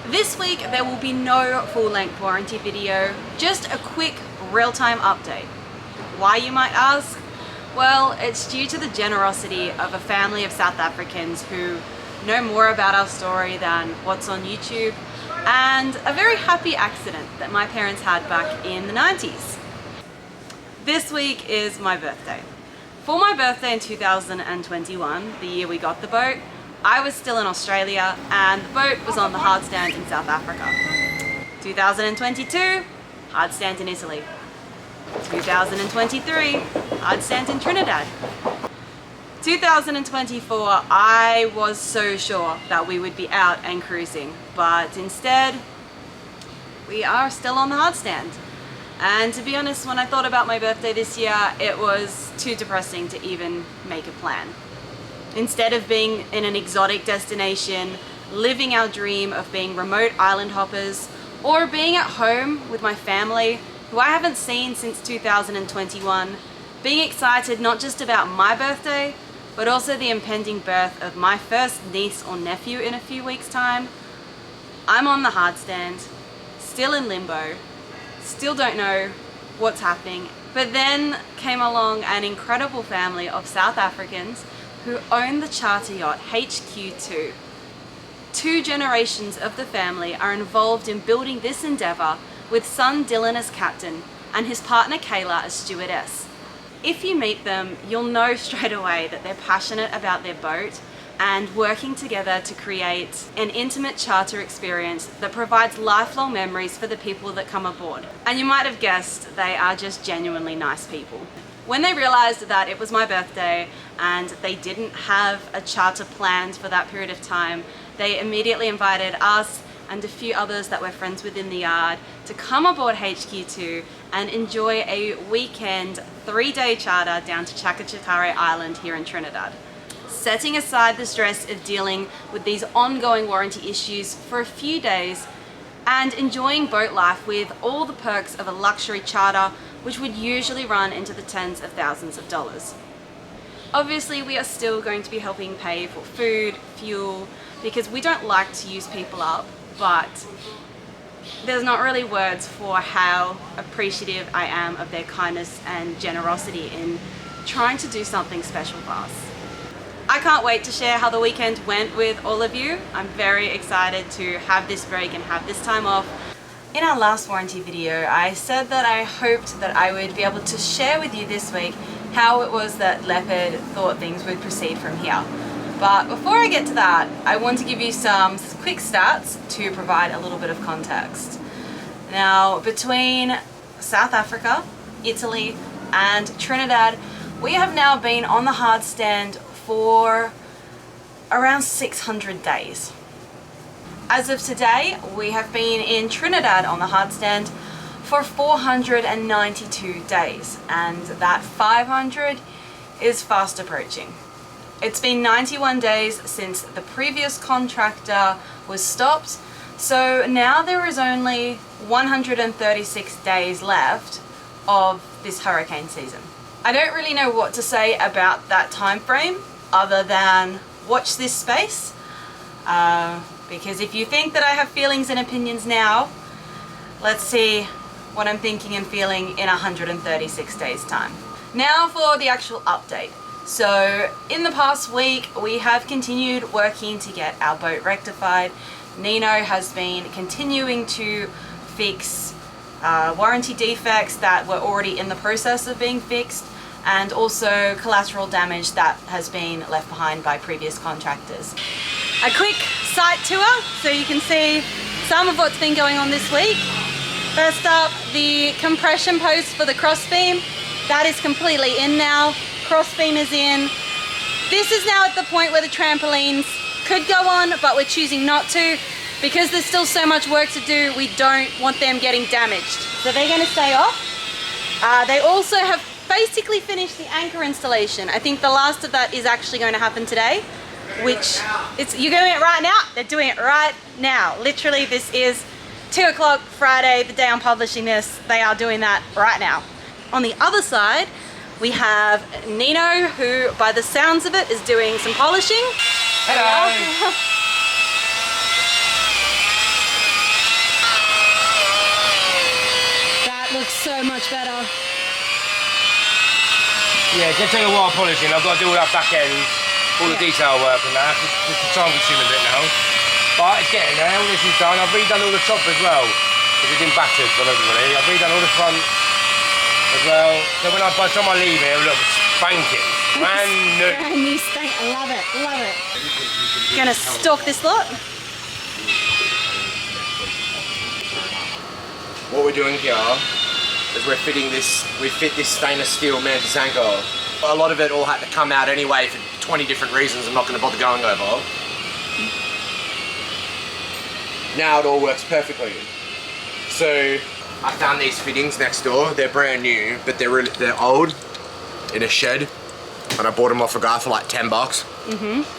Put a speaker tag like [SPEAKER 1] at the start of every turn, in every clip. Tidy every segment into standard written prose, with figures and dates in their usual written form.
[SPEAKER 1] This week there will be no full-length warranty video, just a quick real-time update. Why, you might ask? Well, it's due to the generosity of a family of South Africans who know more about our story than what's on YouTube, and a very happy accident that my parents had back in the 90s. This week is my birthday. For my birthday in 2021, the year we got the boat, I was still in Australia and the boat was on the hardstand in South Africa. 2022, hardstand in Italy. 2023, hardstand in Trinidad. 2024, I was so sure that we would be out and cruising, but instead, we are still on the hardstand. And to be honest, when I thought about my birthday this year, it was too depressing to even make a plan. Instead of being in an exotic destination, living our dream of being remote island hoppers, or being at home with my family, who I haven't seen since 2021, being excited not just about my birthday, but also the impending birth of my first niece or nephew in a few weeks' time, I'm on the hardstand, still in limbo, still don't know what's happening. But then came along an incredible family of South Africans who own the charter yacht HQ2. Two generations of the family are involved in building this endeavour, with son Dylan as captain and his partner Kayla as stewardess. If you meet them, you'll know straight away that they're passionate about their boat and working together to create an intimate charter experience that provides lifelong memories for the people that come aboard. And you might have guessed, they are just genuinely nice people. When they realized that it was my birthday and they didn't have a charter planned for that period of time, they immediately invited us and a few others that we're friends with in the yard to come aboard HQ2 and enjoy a weekend 3-day charter down to Chakachakare Island here in Trinidad. Setting aside the stress of dealing with these ongoing warranty issues for a few days and enjoying boat life with all the perks of a luxury charter, which would usually run into the tens of thousands of dollars. Obviously, we are still going to be helping pay for food, fuel, because we don't like to use people up, but there's not really words for how appreciative I am of their kindness and generosity in trying to do something special for us. I can't wait to share how the weekend went with all of you. I'm very excited to have this break and have this time off. In our last warranty video, I said that I hoped that I would be able to share with you this week how it was that Leopard thought things would proceed from here. But before I get to that, I want to give you some quick stats to provide a little bit of context. Now, between South Africa, Italy, and Trinidad, we have now been on the hardstand for around 600 days. As of today, we have been in Trinidad on the hardstand for 492 days, and that 500 is fast approaching. It's been 91 days since the previous contractor was stopped, so now there is only 136 days left of this hurricane season. I don't really know what to say about that time frame other than watch this space, because if you think that I have feelings and opinions now, let's see what I'm thinking and feeling in 136 days time. Now for the actual update. So in the past week, we have continued working to get our boat rectified. Nino has been continuing to fix warranty defects that were already in the process of being fixed, and also collateral damage that has been left behind by previous contractors. A quick site tour so you can see some of what's been going on this week. First up, the compression post for the crossbeam. That is completely in now. Crossbeam is in. This is now at the point where the trampolines could go on, but we're choosing not to because there's still so much work to do. We don't want them getting damaged. So they're going to stay off. They also have basically finished the anchor installation. I think the last of that is actually going to happen today, which you're doing it right now. They're doing it right now. Literally, this is 2 o'clock Friday, the day I'm publishing this. They are doing that right now. On the other side, we have Nino, who by the sounds of it is doing some polishing. Hello. so much better.
[SPEAKER 2] Yeah, it's going to take a while polishing. I've got to do all that back end, all the detail work and that. It's a time consuming bit now. But it's getting there, all this is done. I've redone all the top as well, because it's been battered from everybody. I've redone all the front as well. So when by the time I leave here, look, spanking. Brand new.
[SPEAKER 1] Brand new spank. I love it, love it. Gonna stock this lot.
[SPEAKER 2] What we're doing here is we fit this stainless steel mantis anchor. A lot of it all had to come out anyway for 20 different reasons I'm not going to bother going over. Now it all works perfectly. So I found these fittings next door. They're brand new, but they're old in a shed, and I bought them off a guy for like 10 bucks.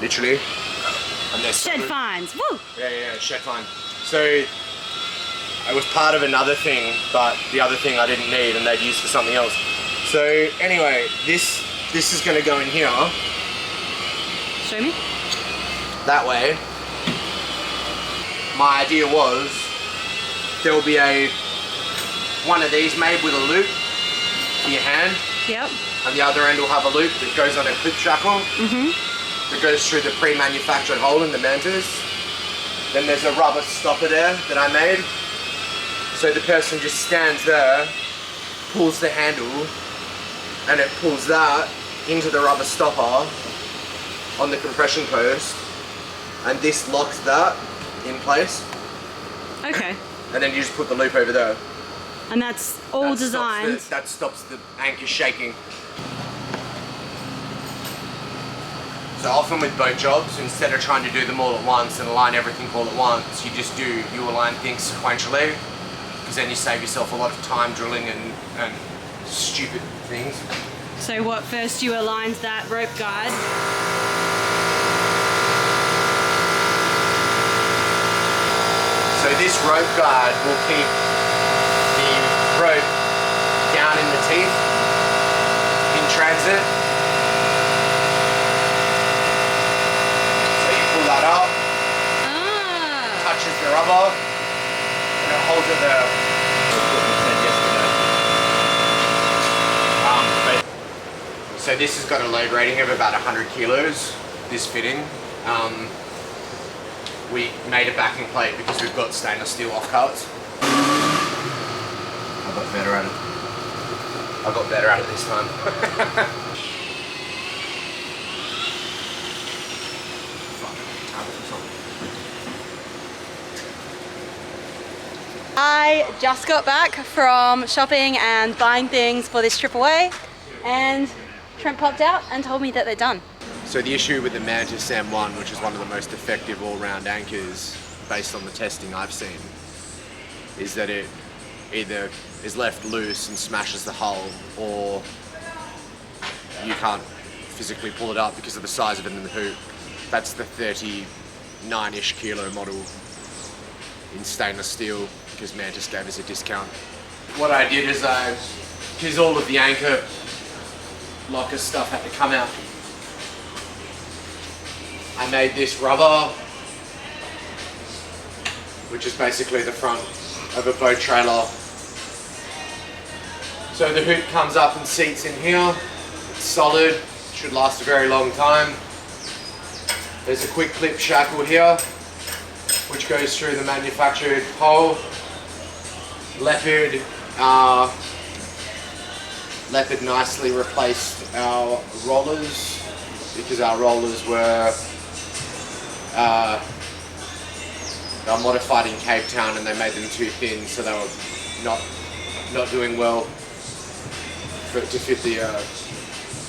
[SPEAKER 2] Literally. And they're
[SPEAKER 1] Shed finds. Woo!
[SPEAKER 2] Yeah, shed find. So it was part of another thing, but the other thing I didn't need and they'd use for something else. So anyway, this is going to go in here.
[SPEAKER 1] Show me.
[SPEAKER 2] That way. My idea was there will be one of these made with a loop for your hand.
[SPEAKER 1] Yep.
[SPEAKER 2] And the other end will have a loop that goes on a clip shackle. That goes through the pre-manufactured hole in the mantis. Then there's a rubber stopper there that I made. So the person just stands there, pulls the handle, and it pulls that into the rubber stopper on the compression post, and this locks that in place.
[SPEAKER 1] Okay. And
[SPEAKER 2] then you just put the loop over there.
[SPEAKER 1] And that's all designed.
[SPEAKER 2] That stops the anchor shaking. So often with boat jobs, instead of trying to do them all at once and align everything all at once, you align things sequentially, because then you save yourself a lot of time drilling and stupid things.
[SPEAKER 1] So what, first you aligned that rope guide.
[SPEAKER 2] So this rope guide will keep the rope down in the teeth in transit. So you pull that up, touches the rubber, and it holds it there. So this has got a load rating of about 100 kilos, this fitting. We made a backing plate because we've got stainless steel offcuts. I got better at it. I got better at it this time.
[SPEAKER 1] I just got back from shopping and buying things for this trip away, and Trent popped out and told me that they're done.
[SPEAKER 2] So the issue with the Mantis M1, which is one of the most effective all-round anchors based on the testing I've seen, is that it either is left loose and smashes the hull, or you can't physically pull it up because of the size of it in the hoop. That's the 39-ish kilo model in stainless steel, because Mantis gave us a discount. What I did is because all of the anchor locker stuff had to come out, I made this rubber, which is basically the front of a boat trailer. So the hoop comes up and seats in here. It's solid, should last a very long time. There's a quick clip shackle here, which goes through the manufactured hole. Leopard nicely replaced our rollers, because our rollers were modified in Cape Town and they made them too thin, so they were not doing well to fit the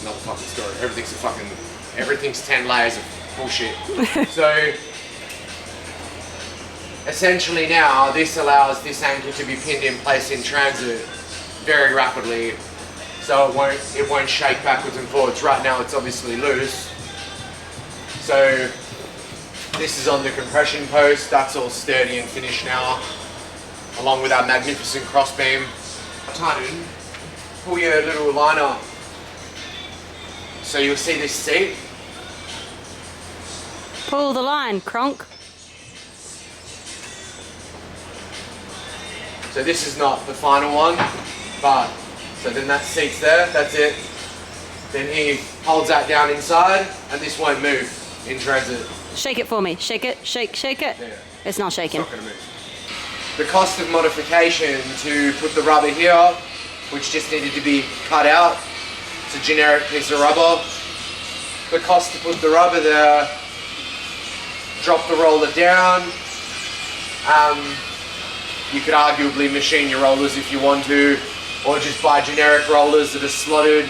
[SPEAKER 2] not the fucking story. Everything's 10 layers of bullshit. So essentially now this allows this anchor to be pinned in place in transit very rapidly, so it won't shake backwards and forwards. Right now it's obviously loose. So this is on the compression post, that's all sturdy and finished now, along with our magnificent crossbeam. Tighten, pull your little liner. So you'll see this seat.
[SPEAKER 1] Pull the line, Kronk.
[SPEAKER 2] So this is not the final one. But, so then that seat's there, that's it. Then he holds that down inside, and this won't move in transit.
[SPEAKER 1] Shake it for me. Shake it. Shake it.
[SPEAKER 2] Yeah.
[SPEAKER 1] It's not shaking.
[SPEAKER 2] It's not going to move. The cost of modification to put the rubber here, which just needed to be cut out. It's a generic piece of rubber. The cost to put the rubber there, drop the roller down. You could arguably machine your rollers if you want to, or just buy generic rollers that are slotted.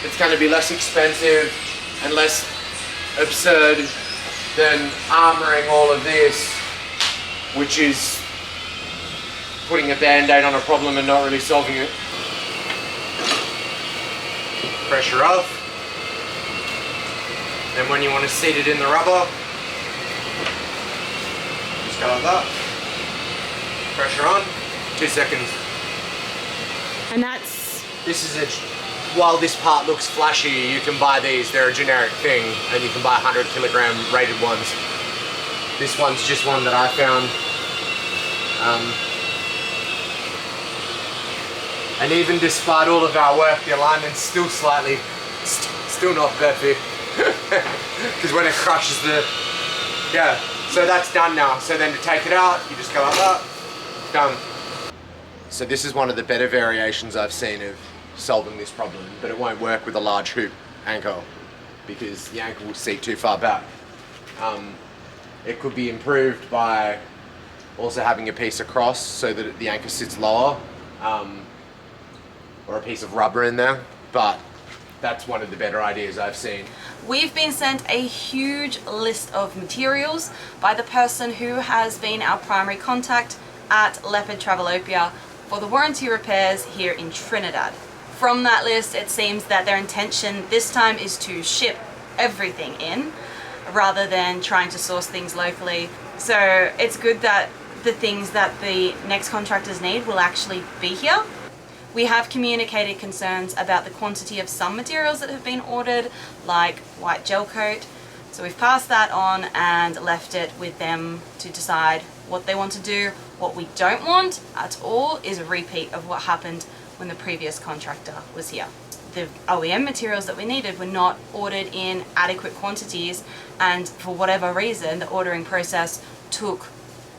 [SPEAKER 2] It's going to be less expensive and less absurd than armoring all of this, which is putting a band-aid on a problem and not really solving it. Pressure off. Then when you want to seat it in the rubber, just go like that. Pressure on, 2 seconds.
[SPEAKER 1] And that's...
[SPEAKER 2] This is a... While this part looks flashy, you can buy these. They're a generic thing, and you can buy 100 kilogram rated ones. This one's just one that I found. And even despite all of our work, the alignment's still slightly, still not perfect. Because when it crushes the, yeah. So that's done now. So then to take it out, you just go like that, done. So this is one of the better variations I've seen of solving this problem, but it won't work with a large hoop anchor because the anchor will seat too far back. It could be improved by also having a piece across so that the anchor sits lower, or a piece of rubber in there, but that's one of the better ideas I've seen.
[SPEAKER 1] We've been sent a huge list of materials by the person who has been our primary contact at Leopard Travelopia for the warranty repairs here in Trinidad. From that list, it seems that their intention this time is to ship everything in rather than trying to source things locally. So it's good that the things that the next contractors need will actually be here. We have communicated concerns about the quantity of some materials that have been ordered, like white gel coat. So we've passed that on and left it with them to decide what they want to do. What we don't want at all is a repeat of what happened when the previous contractor was here. The OEM materials that we needed were not ordered in adequate quantities, and for whatever reason the ordering process took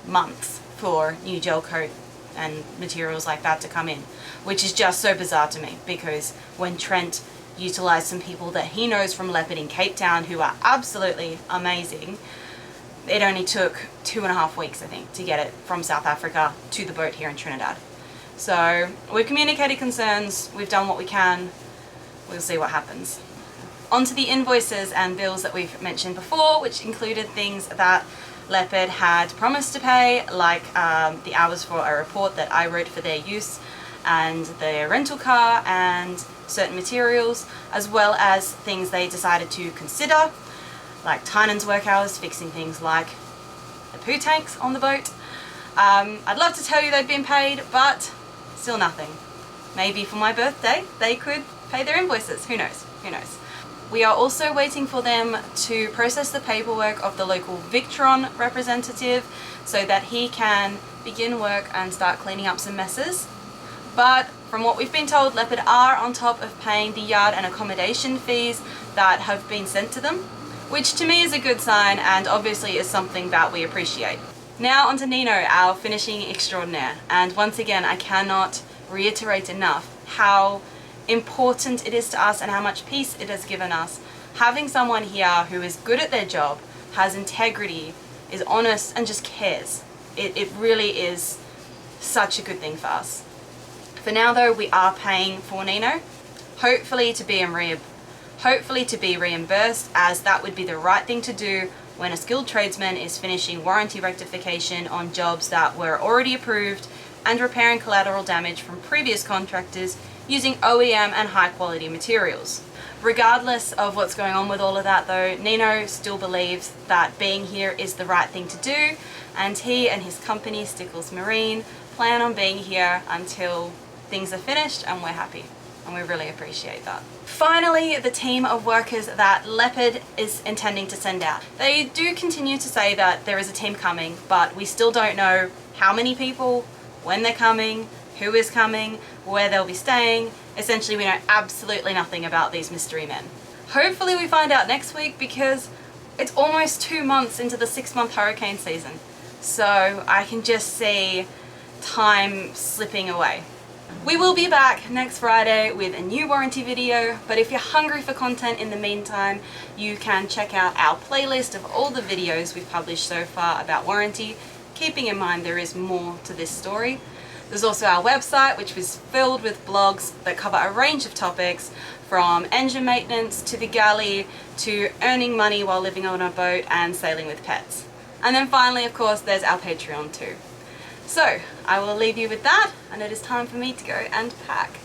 [SPEAKER 1] months for new gel coat and materials like that to come in, which is just so bizarre to me, because when Trent utilised some people that he knows from Leopard in Cape Town who are absolutely amazing, it only took 2.5 weeks, I think, to get it from South Africa to the boat here in Trinidad. So we've communicated concerns, we've done what we can, we'll see what happens. Onto the invoices and bills that we've mentioned before, which included things that Leopard had promised to pay, like the hours for a report that I wrote for their use, and their rental car, and certain materials, as well as things they decided to consider, like Tynan's work hours, fixing things like the poo tanks on the boat. I'd love to tell you they've been paid, but still nothing. Maybe for my birthday they could pay their invoices, who knows, who knows. We are also waiting for them to process the paperwork of the local Victron representative so that he can begin work and start cleaning up some messes. But from what we've been told, Leopard are on top of paying the yard and accommodation fees that have been sent to them, which to me is a good sign and obviously is something that we appreciate. Now onto Nino, our finishing extraordinaire, and once again I cannot reiterate enough how important it is to us and how much peace it has given us having someone here who is good at their job, has integrity, is honest and just cares. It really is such a good thing for us. For now though, we are paying for Nino, hopefully to be reimbursed, as that would be the right thing to do when a skilled tradesman is finishing warranty rectification on jobs that were already approved and repairing collateral damage from previous contractors using OEM and high quality materials. Regardless of what's going on with all of that though, Nino still believes that being here is the right thing to do, and he and his company, Stickles Marine, plan on being here until things are finished and we're happy, and we really appreciate that. Finally, the team of workers that Leopard is intending to send out. They do continue to say that there is a team coming, but we still don't know how many people, when they're coming, who is coming, where they'll be staying. Essentially, we know absolutely nothing about these mystery men. Hopefully we find out next week, because it's almost 2 months into the 6-month hurricane season. So I can just see time slipping away. We will be back next Friday with a new warranty video, but if you're hungry for content in the meantime, you can check out our playlist of all the videos we've published so far about warranty, keeping in mind there is more to this story. There's also our website, which was filled with blogs that cover a range of topics, from engine maintenance to the galley to earning money while living on a boat and sailing with pets. And then finally, of course, there's our Patreon too. So I will leave you with that, and it is time for me to go and pack.